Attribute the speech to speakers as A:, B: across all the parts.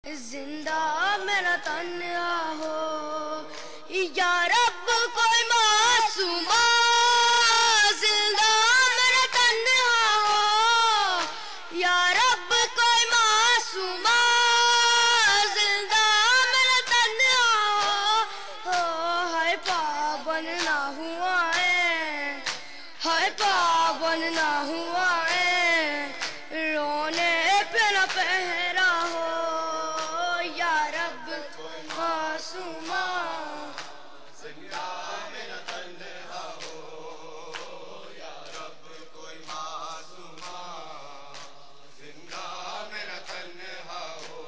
A: زندہ میرا تنہا ہو یا رب کوئی معصوم زندہ میرا تنہا ہو یا رب کوئی معصوم زندہ میرا تنہا ہو ہائے پابند نہ ہوا ہے ہائے پابند نہ ہوا ہے رونے پہ نہ پہرا ہو یا رب معصوم
B: زندہ میرا تنہا ہو یا رب کوئی معصوم زندہ میرا تنہا ہو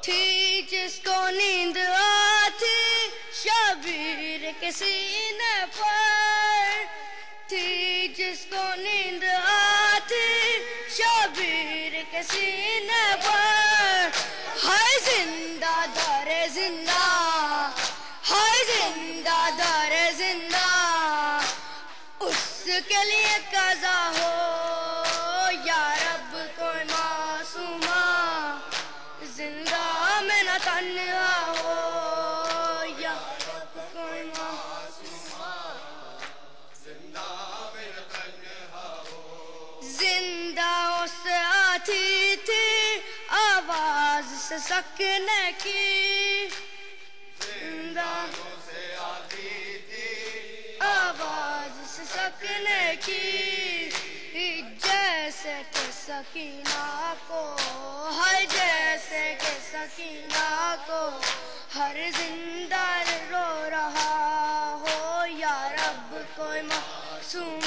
A: تھی جس کو نیند آتی شبیر کے سینے پر تھی جس کو نیند آتی شبیر کے سینے پر ہائے زندہ در زندہ ہائے زندہ در زندہ اس کے لیے قضا ہو یا رب کوئی معصوم زندہ میں نہ تنہا ہو یا رب کوئی معصوم
B: زندہ میرا تنہا ہو
A: زندہ اس آتی تھی آواز سے سکنے کی زندہ
B: سے آتی تھی
A: آواز سے سکنے کی جیسے کہ سکینہ کو ہر جیسے کہ سکینہ کو ہر زندہ رو رہا ہو یا رب کوئی معصوم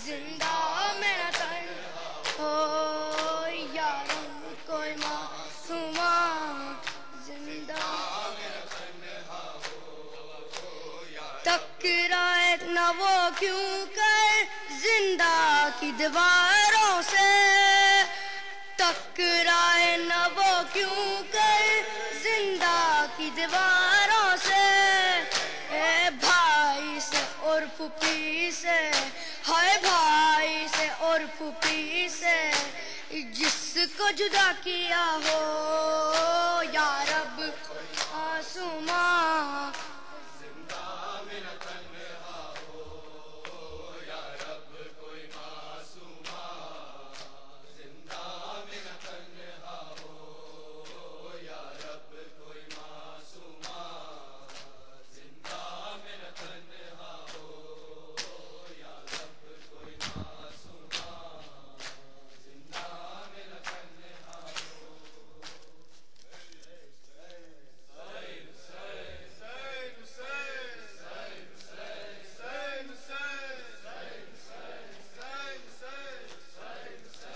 A: زندہ میرا تنہا ہو یا رب کوئی معصوم زندہ ٹکرائے نہ وہ کیوں کر زندہ کی دیواروں سے ٹکرائے نہ وہ کیوں کر زندہ کی دیواروں سے اے بھائی سے اور پھوپھی سے ہائے بھائی سے اور پھوپھی سے جس کو جدا کیا ہو یا رب معصوم
B: زندہ میرا تنہا ہو یا رب کوئی معصوم زندہ میرا تنہا ہو یا رب کوئی معصوم زندہ میرا تنہا ہو یا رب کوئی معصوم زندہ میرا تنہا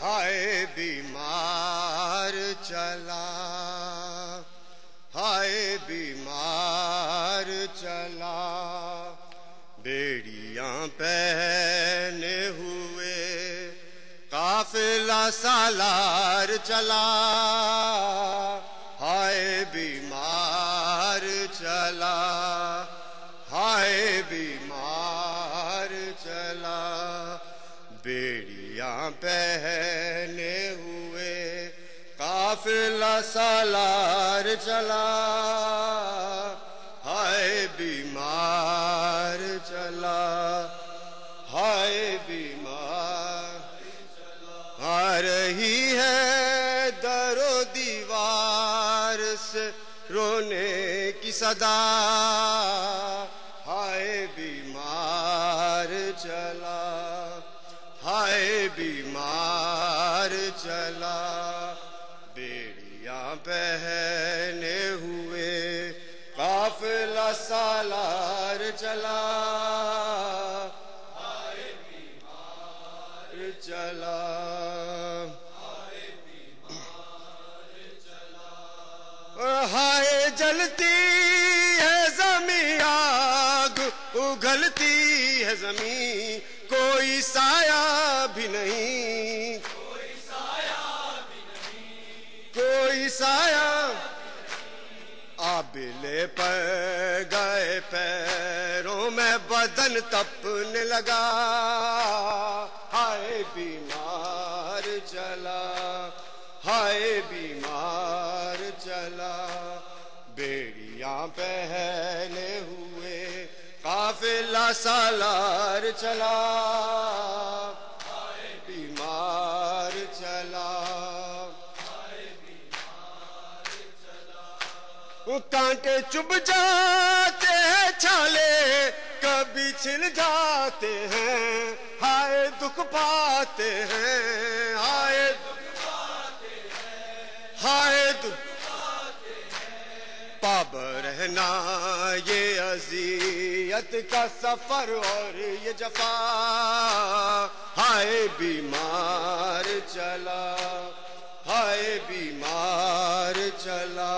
B: ہائے بیمار چلا ہائے بیمار چلا بیڑیاں پہنے ہوئے قافلہ سالار چلا ہائے بیمار چلا ہائے بیمار چلا بیڑیاں پہنے ہوئے قافلہ سالار چلا ہائے بیمار چلا ہائے بیمار آ رہی ہے در و دیوار سے رونے کی صدا ہائے بیمار چلا ہائے بیمار چلا بیڑیاں پہنے ہوئے قافلہ سالار چلا ہائے بیمار چلا ہائے بیمار چلا ہائے جلتی ہے زمین آگ اگلتی ہے زمین کوئی سایہ بھی نہیں کوئی سایہ بھی نہیں کوئی سایہ آبلے پر گئے پیروں میں بدن تپنے لگا ہائے بیمار چلا ہائے بیمار بیڑیاں پہنے ہوئے قافلہ سالار چلا، بیمار چلا، کانٹے چبھ جاتے ہیں چھالے کبھی چھل جاتے ہیں، ہائے دکھ پاتے ہیں، ہائے ہائے دکھ پاب رہنا یہ اذیت کا سفر اور یہ جفا، ہائے بیمار چلا، ہائے بیمار چلا،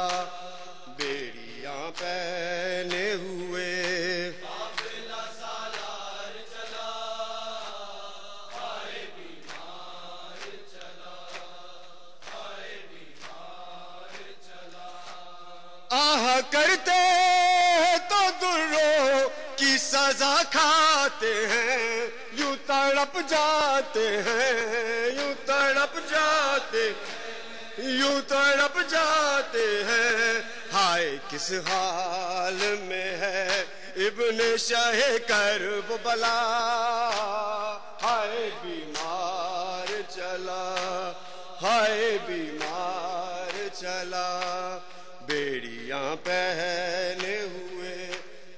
B: بیڑیاں پہنے ہوئے قافلہ سالار چلا، ہائے بیمار چلا، ہائے بیمار چلا، آہ کرتے تو دروں کی سزا کھاتے ہیں، یوں تڑپ جاتے ہیں، یوں تڑپ جاتے یوں تڑپ جاتے ہیں، ہائے کس حال میں ہے ابن شاہ کرب بلا، ہائے بیمار چلا، ہائے بیمار چلا، بیڑیاں پہنے ہوئے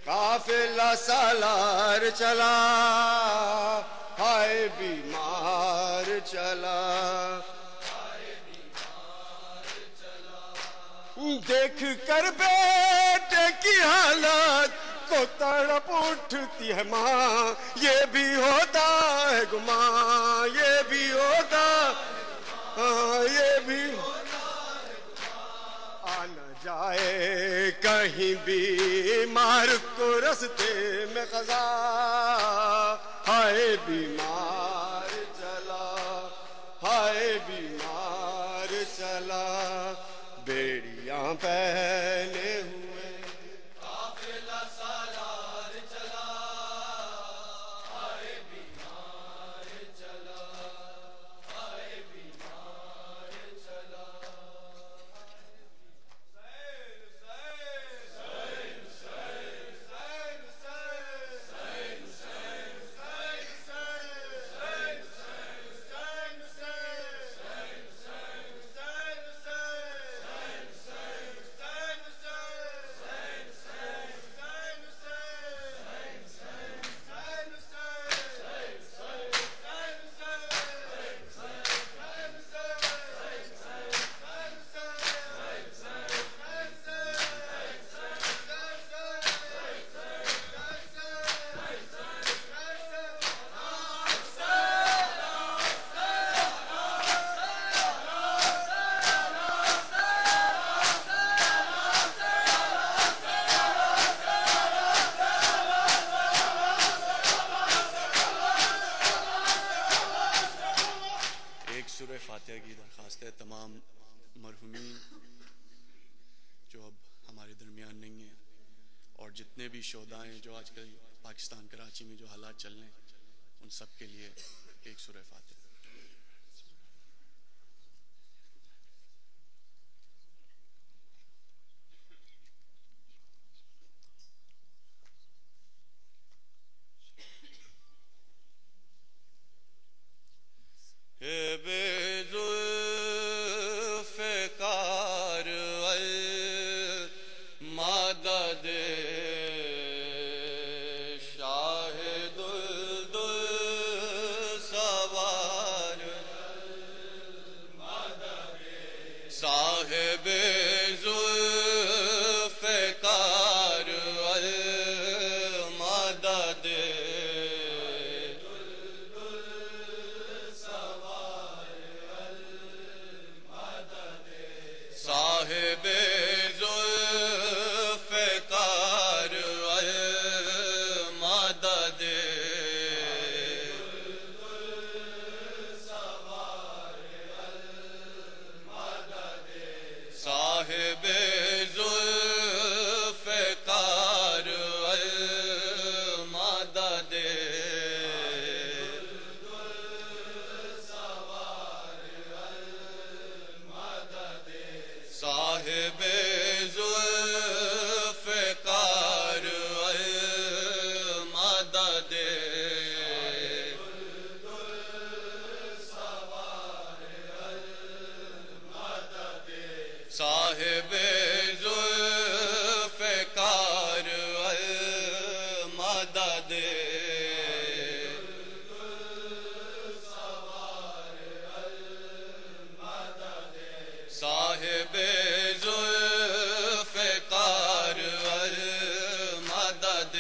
B: قافلہ سالار چلا، ہائے بیمار چلا، دیکھ کر بیٹے کی حالت کو تڑپ اٹھتی ہے ماں، یہ بھی ہوتا ہے گماں، یہ بھی ہوتا، یہ بھی آ نہ جائے کہیں بیمار کو رستے میں قضا، ہائے بیمار چلا، ہائے بیمار چلا، بیڑیاں پہنے ہوئے قافلہ سالار چلا، ہائے بیمار چلا، ہائے بیمار چلا،
C: فاتحہ کی درخواست ہے تمام مرحومین جو اب ہمارے درمیان نہیں ہیں، اور جتنے بھی شہداء ہیں جو آج کل پاکستان کراچی میں جو حالات چل رہے ہیں، ان سب کے لیے ایک سورہ فاتحہ۔
B: صاحب ذوالفقار المدد، صاحب ذوالفقار المدد، صاحب ذوالفقار المدد، صاحب ذوالفقار
C: صاحب ذوالفقار المدد صاحب ذوالفقار المدد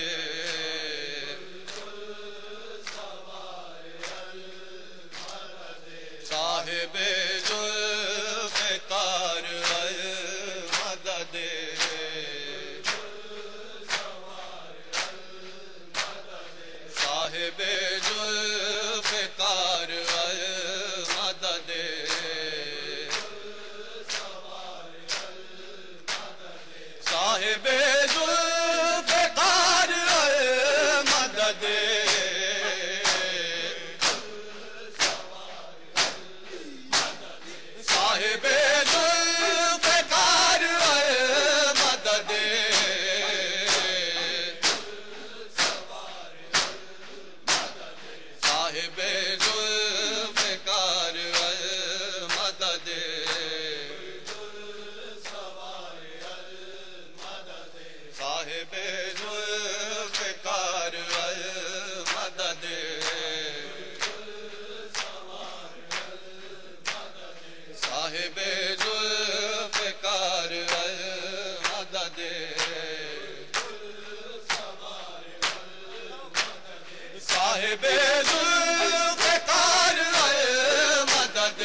C: صاحب ذوالفقار المدد صاحب ذوالفقار المدد صاحب ذوالفقار المدد صاحب ذوالفقار المدد صاحب ذوالفقار المدد صاحب ذوالفقار المدد صاحب ذوالفقار المدد صاحب ذوالفقار المدد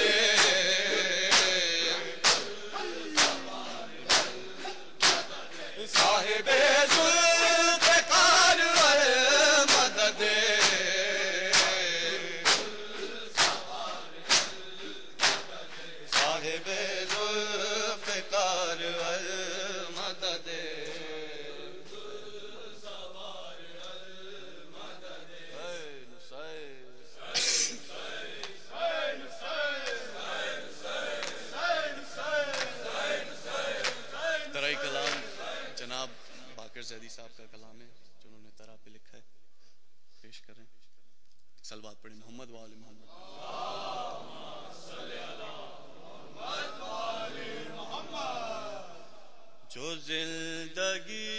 C: صاحب ذوالفقار المدد صاحب ذوالفقار المدد ترائی کلام جناب باقر زیدی صاحب کا کلام ہے جو انہوں نے ترا پہ لکھا ہے، پیش کریں. صلوات پڑھیں محمد و آل محمد. جو زندگی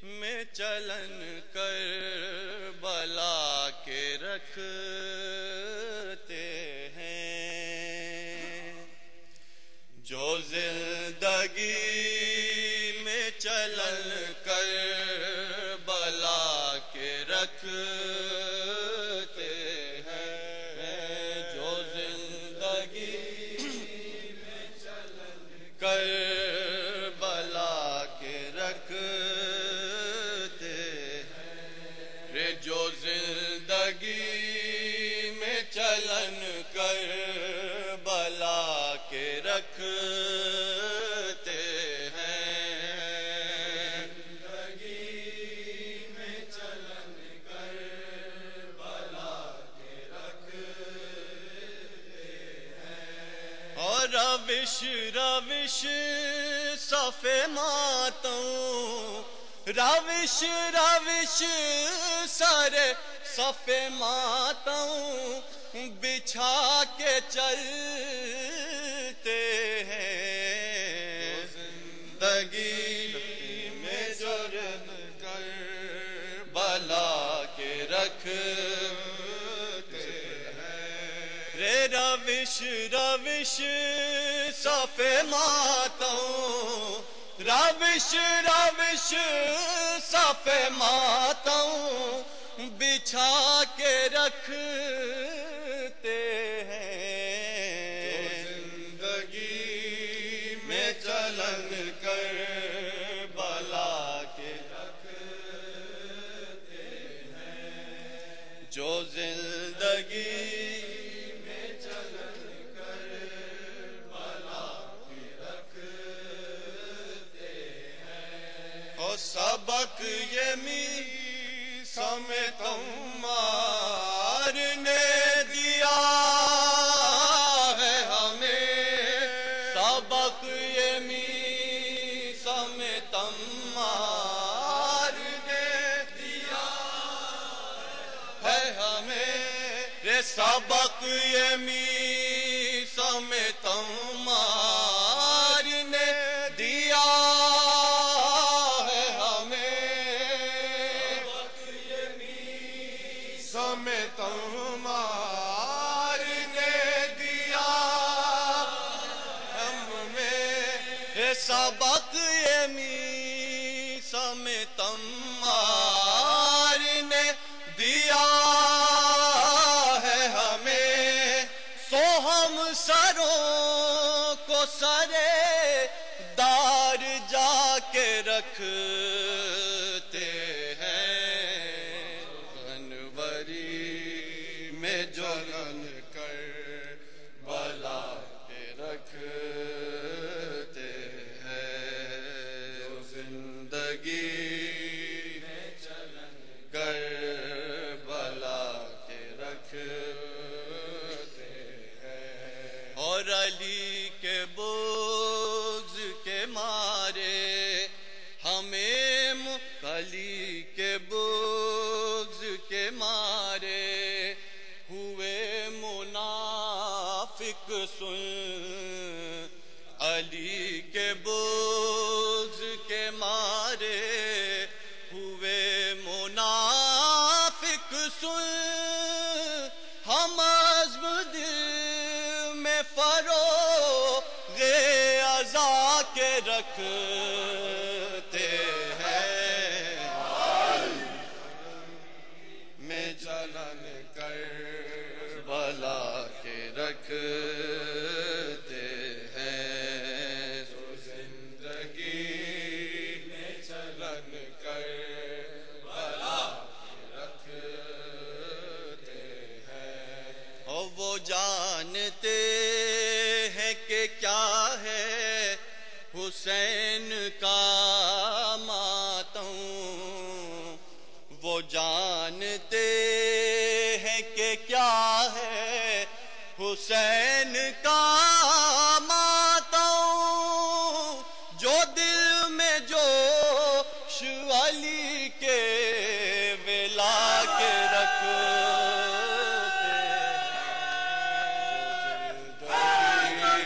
C: میں چلن کربلا کے رکھتے ہیں، جو زندگی میں چلن کربلا کے رکھتے ہیں، جو زندگی میں چلن کربلا کے رکھتے ہیں، رے جو زندگی میں چلن کربلا کے رکھتے ہیں، زندگی میں چلن کربلا کے رکھتے ہیں، اور روش روش صف ماتوں، روش روش سارے صف ماتوں بچھا کے چلتے ہیں، زندگی میں جرم کربلا کے رکھتے ہیں، رے روش روش صف ماتوں، روش روش صف ماتوں بچھا کے رکھتے ہیں، زندگی میں چلن کربلا کے رکھتے ہیں، جو زندگی میں چلن کربلا کے رکھتے ہیں، اور سبق یہ سمیت عمار نے دیا ہے ہمیں، سبق یہ سمیت عمار نے دیا ہے ہمیں، رے سبق یہ سمیت عمار سبق یہ میسا میں تمار نے دیا ہے ہمیں، سو ہم سروں کو سرے دار جا کے رکھتے ہیں، جنوری میں جو رن کر بلا کے رکھتے ہیں، جو زندگی میں چلن کر بلا کے رکھتے ہیں، اور علی کے بغض کے مارے ہمیں، علی کے بغض کے مارے ہوئے منافق سن، علی کے بغض کے مارے ہوئے منافق سن، ہم عزم دل میں فروغ عزا کے رکھتے ہیں، میں چلن کر بلا کے رکھتے ہیں، جو زندگی میں چلن کر بلا کے رکھتے ہیں، اور وہ جانتے ہیں کہ کیا ہے حسین کا ماتم، وہ جانتے ہیں کہ کیا ہے حسین کا ماتم، جو دل میں جوش علی کے ولا کے رکھتے ہیں،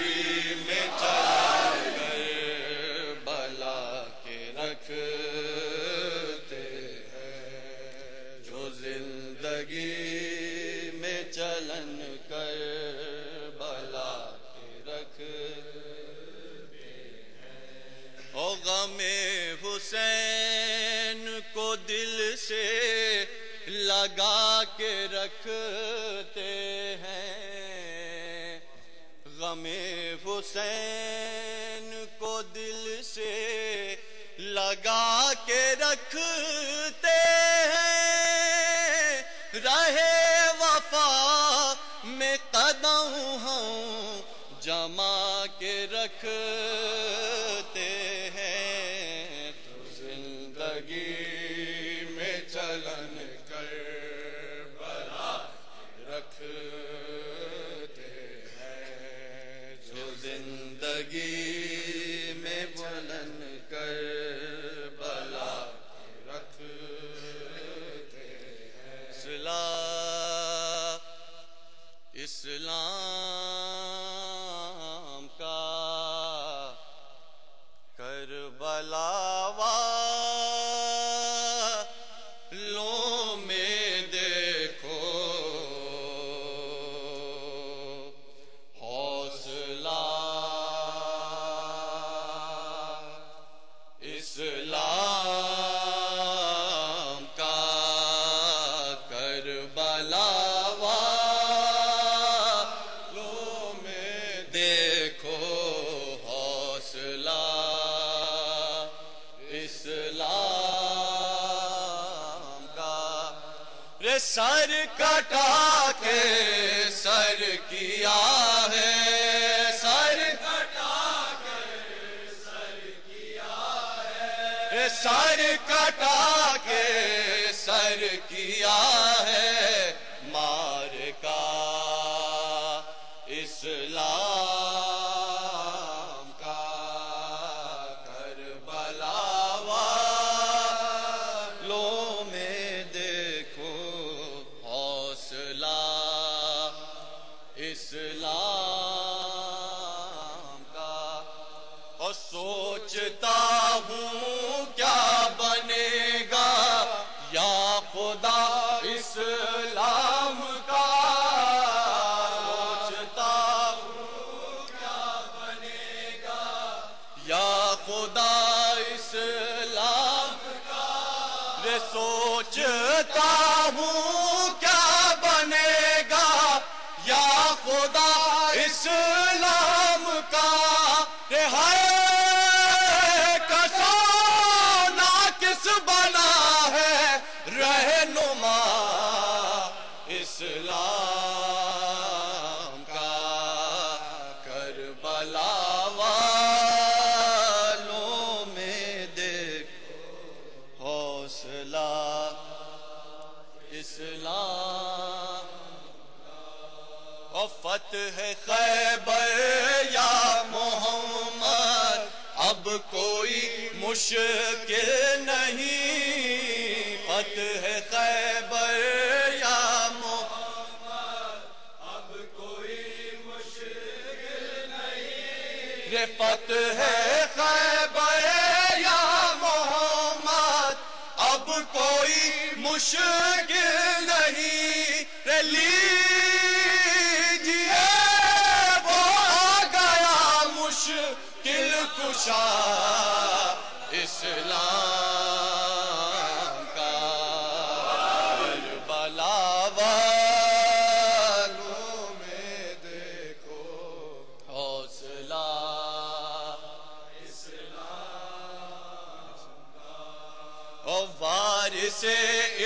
C: میں چل کر بلا کے رکھتے ہیں، جو زندگی میں چلن کر بلا کے رکھتے ہیں، اور غم حسین کو دل سے لگا کے رکھتے ہیں، غم حسین کو دل سے لگا کے رکھتے ہیں، رہے وفا میں قدم ہم جما کے رکھتے ہیں، تو زندگی میں چلن کر بلا رکھتے ہیں، جو زندگی میں چلن کر بلا رکھتے ہیں، اسلام کا کربلا والوں میں دیکھو حوصلہ، اسلام کا کربلا دیکھو حوصلہ، اسلام کا، رے سر کٹا کے سر کیا ہے، سر کٹا کے سر کیا ہے، رے سر کٹا کے سر کیا ہے، مار کا اسلام کا کربلا والوں میں دیکھو حوصلہ، اسلام کا، اور سوچتا ہوں کیا بنے گا یا خدا اسلام کا، یا خدا اسلام کا رے سوچتا ہوں کیا بنے گا یا خدا اسلام کا رے ہے کسونا کس بنا ہے رہنما اسلام کا کربلا والوں میں دیکھو حوصلہ اسلام اور فتح خیبر یا محمد اب کوئی مشکل نہیں فتح خیبر یا محمد اب کوئی مشکل نہیں رے فتح خیبر یا محمد اب کوئی مشکل نہیں رے لیجئے وہ آ گیا مشکل کشا اسلام کا کربلا والوں میں دیکھو حوصلہ اسلام کا اور وارث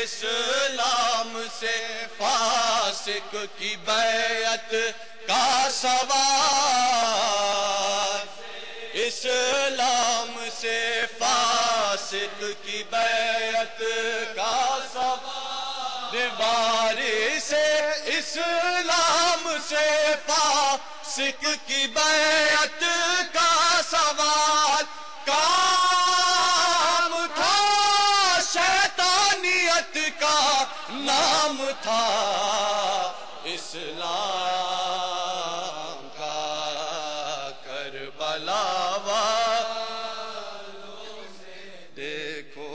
C: اسلام سے فاسق کی بیعت کا سوال اسلام سے فاسق کی بیعت کا سوال وارث اسلام سے فاسق کی بیعت کا سوال کام تھا شیطانیت کا نام تھا اسلام کا کربلا والوں سے دیکھو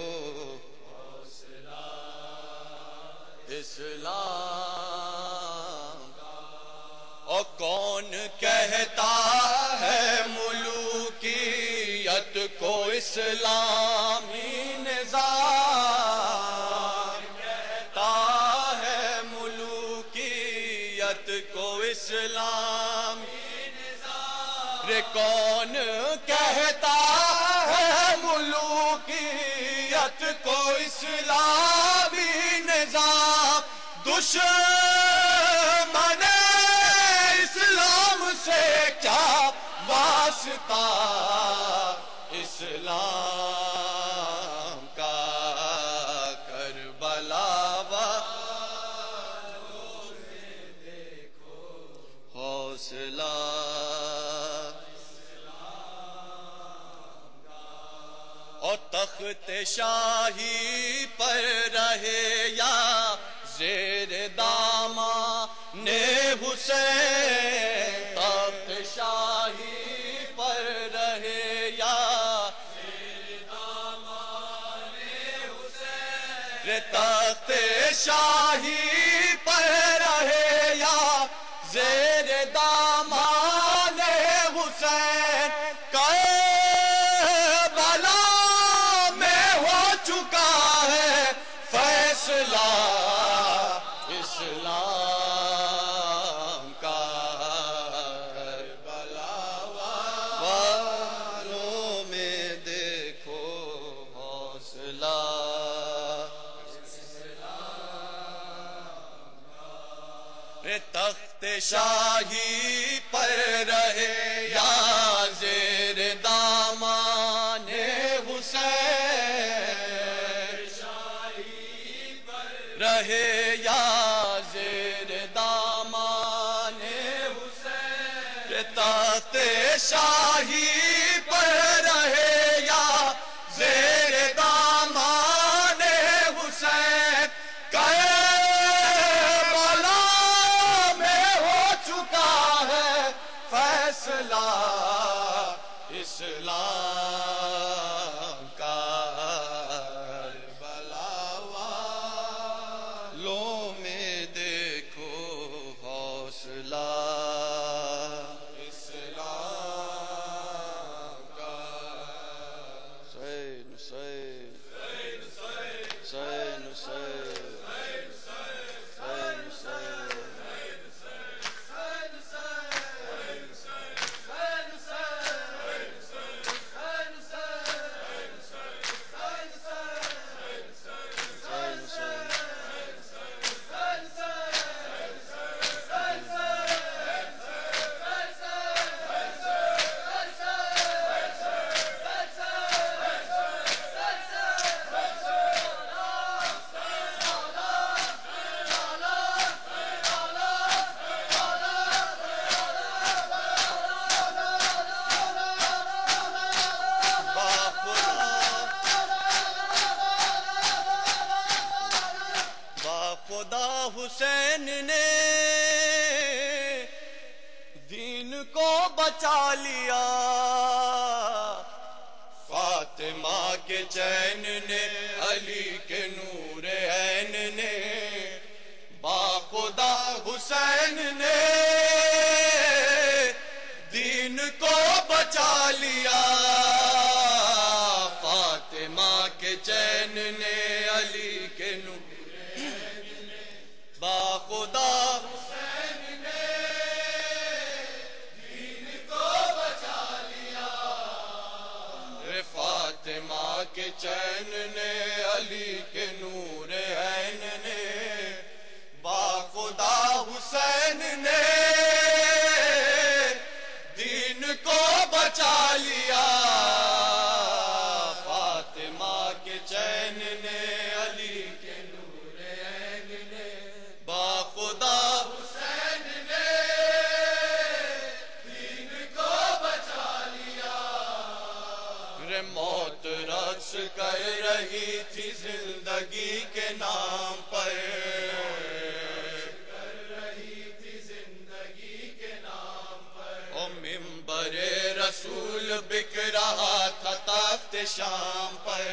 C: حوصلہ اسلام کا اور کون کہتا ہے ملوکیت کو اسلامی نظام کہتا ہے ملوکیت کو اسلامی نظام رے کون کہتا ہے ملوکیت کو اسلامی نظام دشمن اسلام سے کیا واسطہ اسلام کا کربلا والوں سے دیکھو حوصلہ اور تخت شاہی پر رہے یا زیر دامان حسین تخت شاہی پر رہے یا زیر دامان حسین تخت شاہی پر رہے یا زیر دامان حسین کربلا میں ہو چکا ہے فیصلہ اسلام کا کربلا والوں میں دیکھو حوصلہ تخت شاہی پر رہے یا زیر دامان حسین رہے یا زیر دامان حسین تخت شاہی پر رہے یا زیر دامان حسین کربلا میں ہو چکا ہے فیصلہ اسلام کا کربلا والوں میں دیکھو حوصلہ اسلام کے چین نے علی کے نور عین نے با خدا حسین نے دین کو بچا لیا فاطمہ کے چین نے علی کے نور عین نے با خدا حسین نے دین کو بچا لیا موت رقص کر رہی تھی زندگی کے نام پر رسول بک رہا تھا تخت شام پر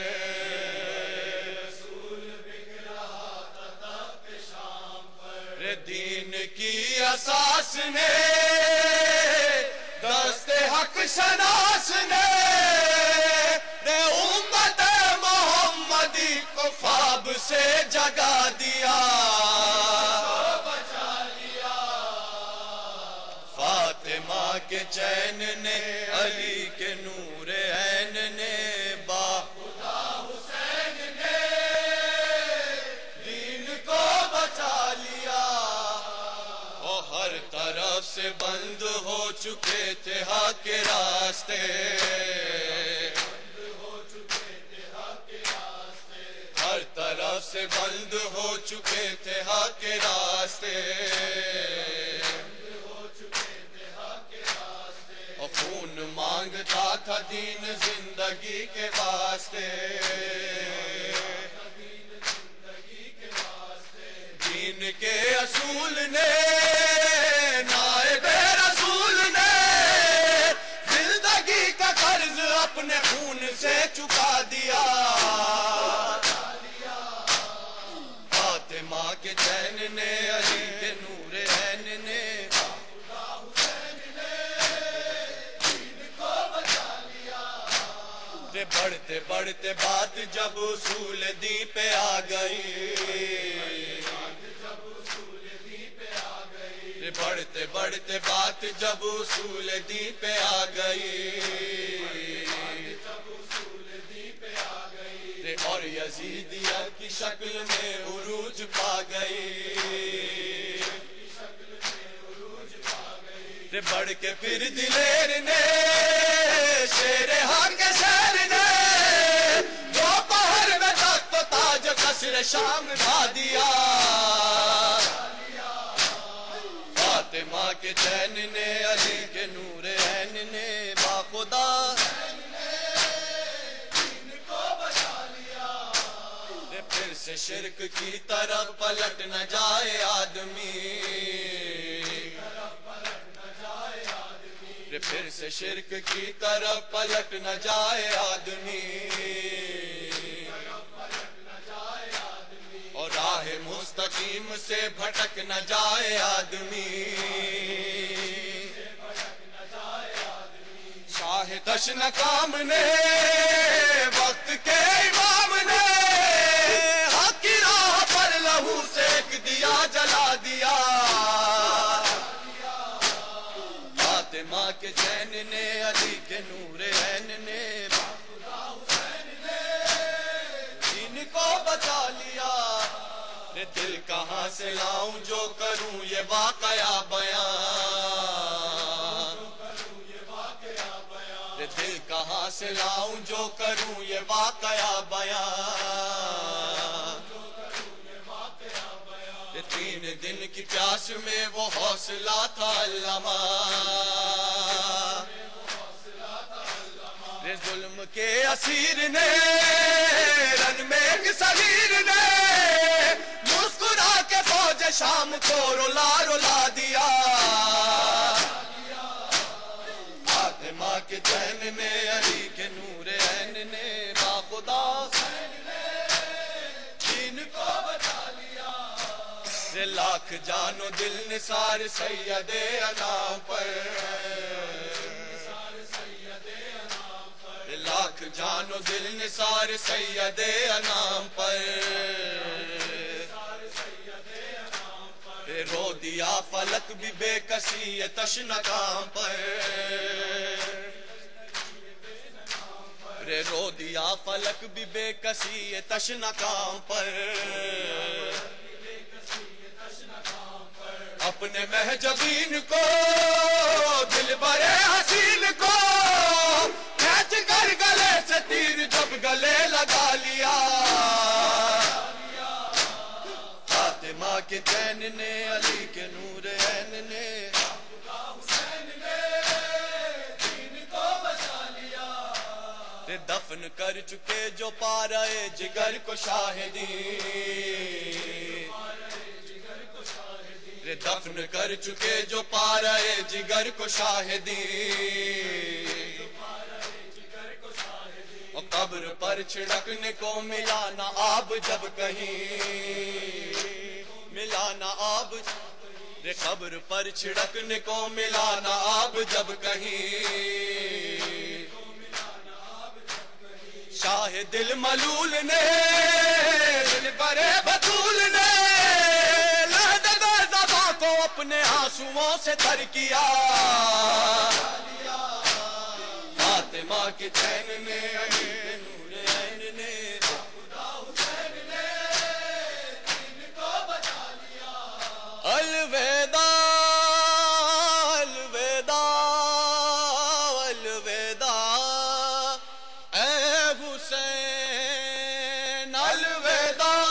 C: دین کی اساس نے دست حق شناس نے امت محمدی کو خواب سے جگا دیا فاطمہ کے چین نے علی کے نور عین نے با خدا حسین نے دین کو بچا لیا اور ہر طرف سے بند ہو چکے تھے حق کے راستے ہر طرف سے بند ہو چکے تھے حق کے راستے خون مانگتا تھا دین زندگی کے واسطے دین کے اصول نے نائب رسول نے زندگی کا قرض اپنے خون سے چکا دیا فاطمہ کے چین نے علی کے نور عین نے بڑھتے بڑھتے بات جب اصول دین پہ آ گئی بڑھتے بڑھتے بات جب اصول دین پہ آ گئی اور یزیدیت کی شکل میں عروج پا گئی بڑھ کے پھر دلیر نے شیر حق کے شیر نے دوپہر میں تخت و تاج قصر شام ڈھا دیا فاطمہ کے چین نے علی کے نور عین نے با خدا پھر سے شرک کی طرف پلٹ نہ جائے آدمی پھر سے شرک کی طرف پلٹ نہ جائے آدمی اور راہ مستقیم سے بھٹک نہ جائے آدمی شاہ تشنکام نے وقت کے امام نے حق کی راہ پر لہو سیک دیا جلا دیا فاطمہ کے چین نے علی کے نور عین نے دین کو بچا لیا دل کہاں سے لاؤں جو کروں یہ واقعہ بیان دل کہاں سے لاؤں جو کروں یہ واقعہ بیان 3 دن کی پیاس میں وہ حوصلہ تھا علامہ ظلم کے اسیر نے رن میں ایک صغیر نے مسکرا کے فوج شام کو رلا رلا دیا فاطمہ کے چین نے علی کے نور عین نے با خدا دین کو بچا لیا لاکھ جان و دل نثار سید انام پر لاکھ جان و دل نثار سید انام پر رو دیا فلک بھی بے کسی تشنکام پر ارے رو دیا فلک بھی بے کسی تشنا کام پر، اپنے محجبین کو دل برے حسین کو کھینچ کر گلے سے تیر جب گلے لگا لیا، فاطمہ کے چین نے علی کے نور عین نے دین کو بچا لیا، دفن کر چکے جو پا رہے جگر کو شاہدین، دفن کر چکے جو پا رہے جگر کو شاہدین، اور قبر پر چھڑکنے کو ملا نہ آب جب کہیں، ملا نہ آب، قبر پر چھڑکنے کو ملا نہ آب جب کہیں، شاہ دل ملول نے دل برے بطول نے کو اپنے آنسوؤں سے تر کیا، فاطمہ کے چین نے علی کے نور عین نے خدا حسین نے دین کو بچا لیا، الوداع الوداع الوداع اے حسین، الوداع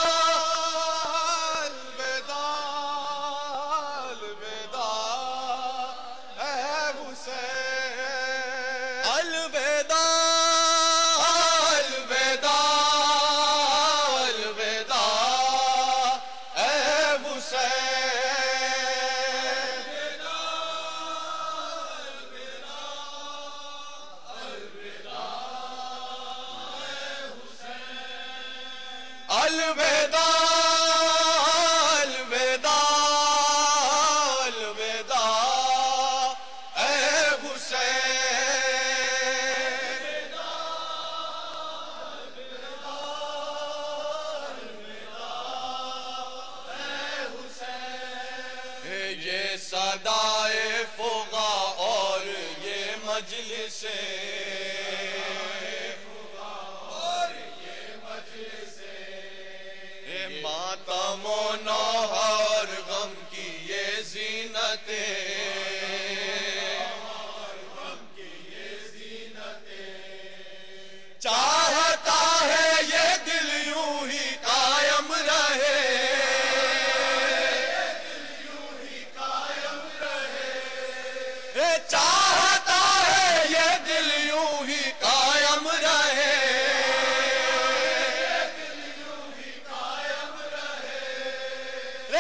C: الوداع الوداع الوداع اے حسین، یہ صدائے فغا اور یہ مجلس ماتم و نوح اور غم کی یہ زینتیں، چاہتا ہے یہ دل یوں ہی قائم رہے، چاہتا ہے یہ دل یوں ہی قائم رہے،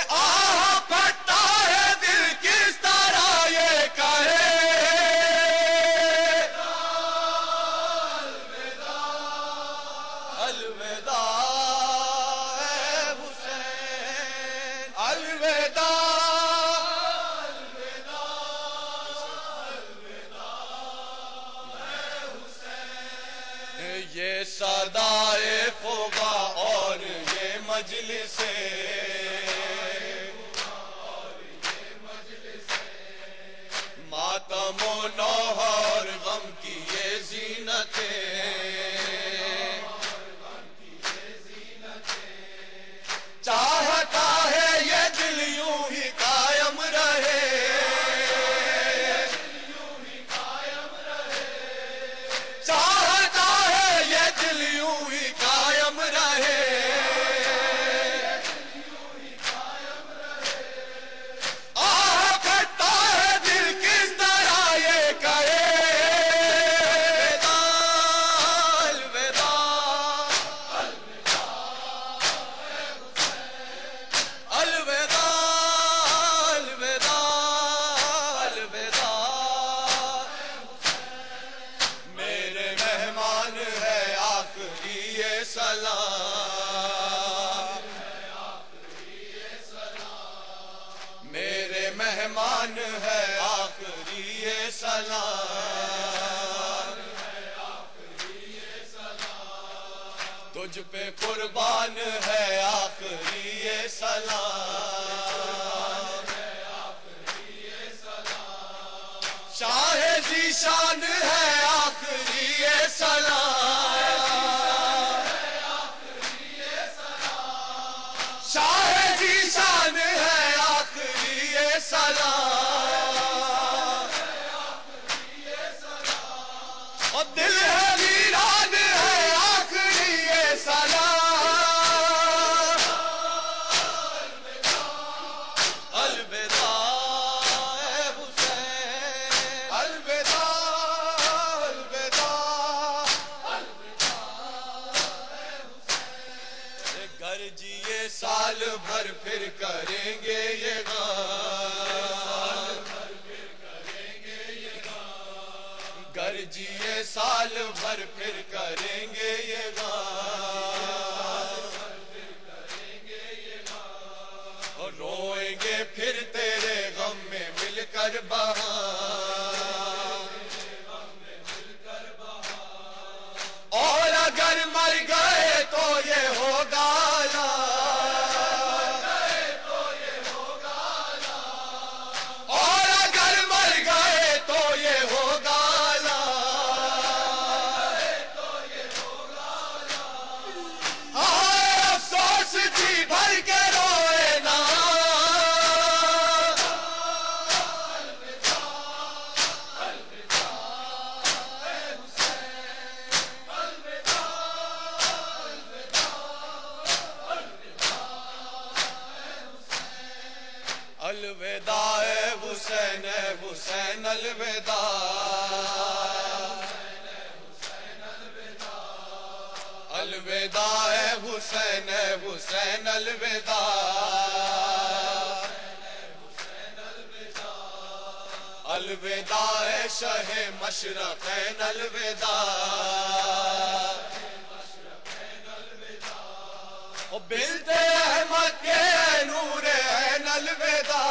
C: آہ پھٹتا ہے دل کس طرح یہ کہے، الوداع اے حسین، الوداع یہ صدائے فغا اور یہ مجلس ماتم و نوح اور غم کی یہ زینتیں، چاہتا ہے یہ دل یوں ہی قائم رہے، چاہتا ہے یہ دل یوں ہی قائم رہے، آہ کھٹتا ہے دل کس طرح یہ کہے، الوداع الوداع الوداع الوداع، میرے مہمان ہے آخری یہ سلام، میرے مہمان ہے آخری یہ سلام، تجھ پہ قربان ہے آخری یہ سلام، شاہ ذی شان ہے آخری یہ سلام،
B: اور دل ہے ویران ہے آخری یہ سلام
C: الوداع اے حسین
B: الوداع الوداع
C: گر جیے سال بھر پھر کریں گے یہ غم گر جیے سال بھر پھر کریں گے یہ غم اور روئیں گے پھر تیرے غم میں مل کر بہا
B: اور اگر مر گئے تو یہ ہوگا اور اگر مر گئے تو یہ ہوگا افسوس جی بھر کے روئے نا
C: الوداع اے حسین الوداع الوداع اے حسین الوداع الوداع اے شہ مشرقین الوداع
B: بلد احمد کے نور عین الوداع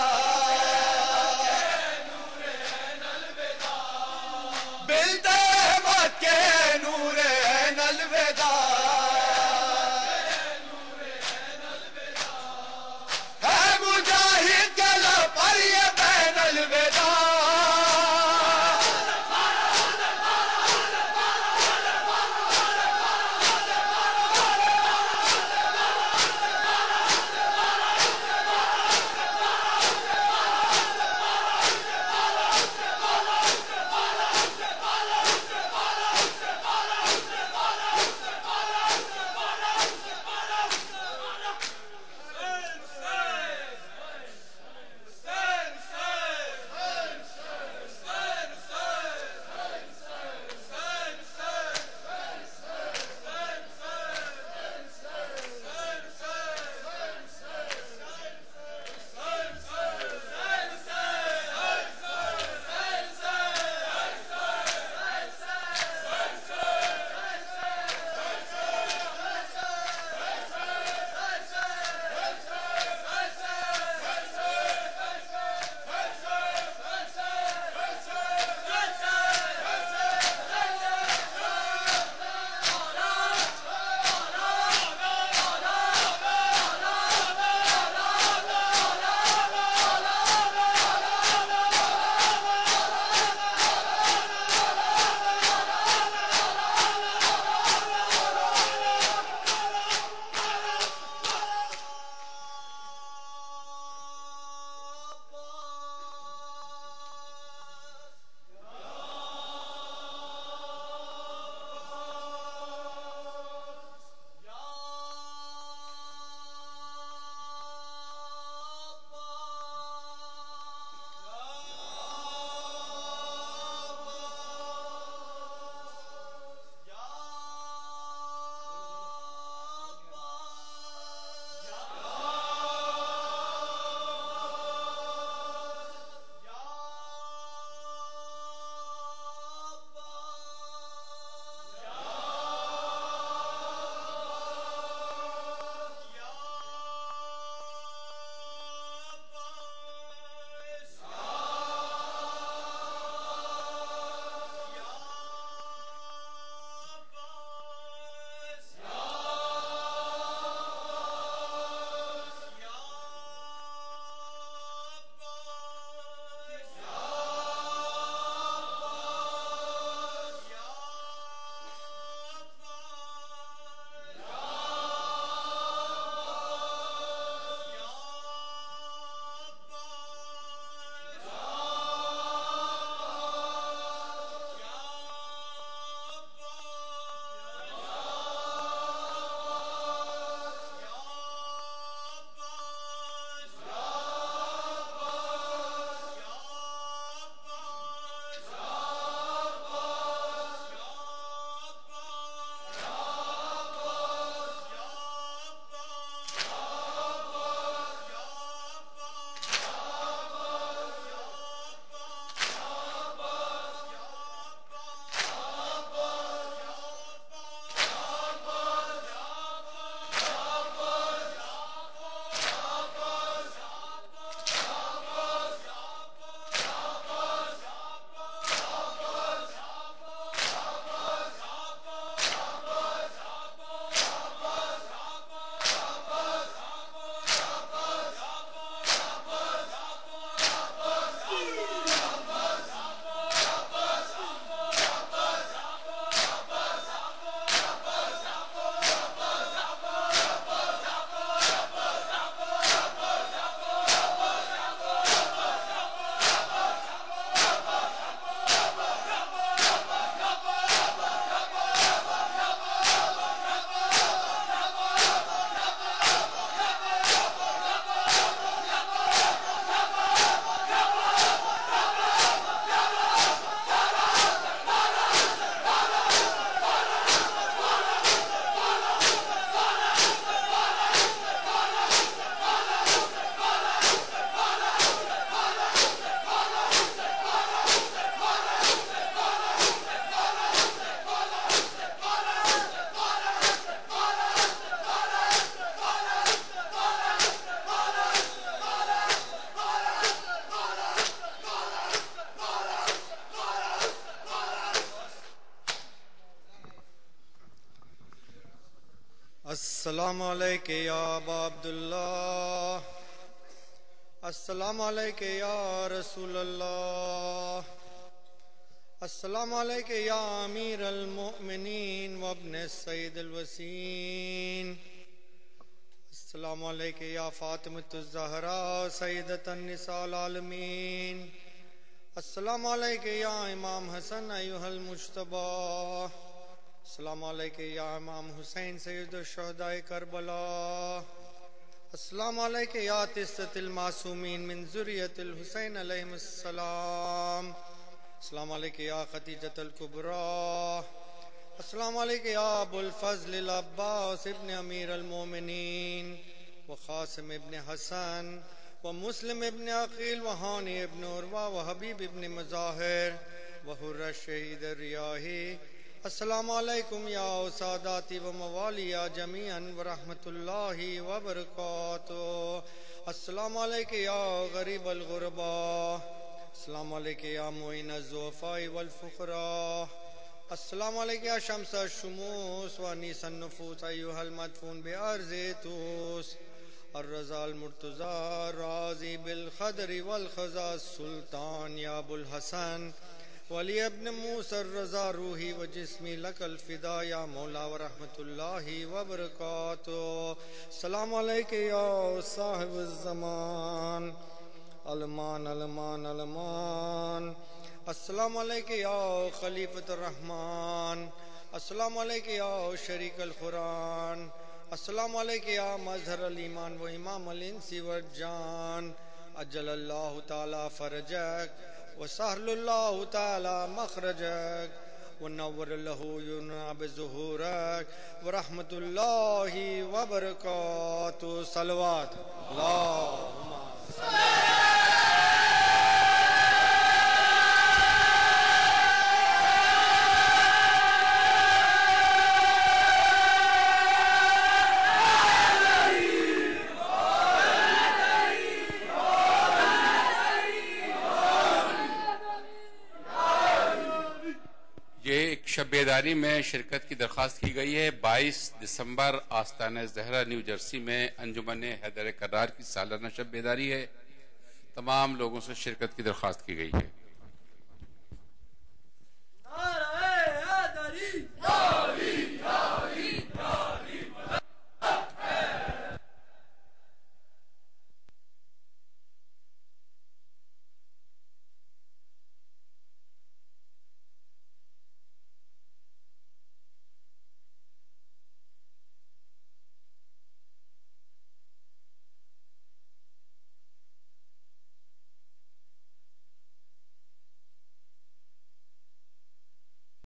B: بلد احمد کے نور عین الوداع ہے مجاہد کے لب پر یہ بین الوداع السلام علیکہ یا ابا عبداللہ، السلام علیکہ یا رسول اللہ، السلام علیکہ یا امیر المؤمنین وابن السید الوسین، السلام علیکہ یا فاطمۃ الزہراء سیدۃ النساء العالمین، السلام علیکہ یا امام حسن ایھا المجتبی، السلام علیکہ یا امام حسین سید الشہداء کربلا، السلام علیکہ یا تسۃ المعصومین من ذریۃ الحسین علیہ السلام، السلام علیکہ یا خدیجۃ الکبریٰ، السلام علیکہ یا ابو الفضل العباس ابن امیر المومنین وقاسم ابن حسن ومسلم ابن عقیل وہانی ابن عروہ وحبیب ابن مظاہر وحر الشہید الریاحی، السلام علیکم یا ساداتی و موالیا جمیعا ورحمۃ اللہ وبرکاتہ، السلام علیکہ یا غریب الغرباء، السلام علیکہ یا معین الضعفاء والفقراء، السلام علیکہ یا شمس الشموس وانیس النفوس ایھا المدفون بارض طوس، الرضا المرتضی الراضی بالخدر والخزا السلطان یا ابو الحسن ولی ابن موسیٰ الرضا روحی و جسمی لک الفدا یا مولا ورحمۃ اللہ وبرکاتہ، السلام علیکہ یا صاحب الزمان المان المان المان، السلام علیکہ یا خلیفۃ الرحمن، السلام علیکہ یا شریک القرآن، السلام علیکہ یا مظہر الایمان و امام الانس والجان، اجل اللہ تعالی فرجک وسهل الله تعالى مخرجك ونور له يناب ظهورك ورحمة الله وبركاته، صلوات اللهم
D: شب بیداری میں شرکت کی درخواست کی گئی ہے۔ 22 دسمبر آستانہ زہرا نیو جرسی میں انجمن حیدر کرار کی سالانہ شب بیداری ہے۔ تمام لوگوں سے شرکت کی درخواست کی گئی ہے۔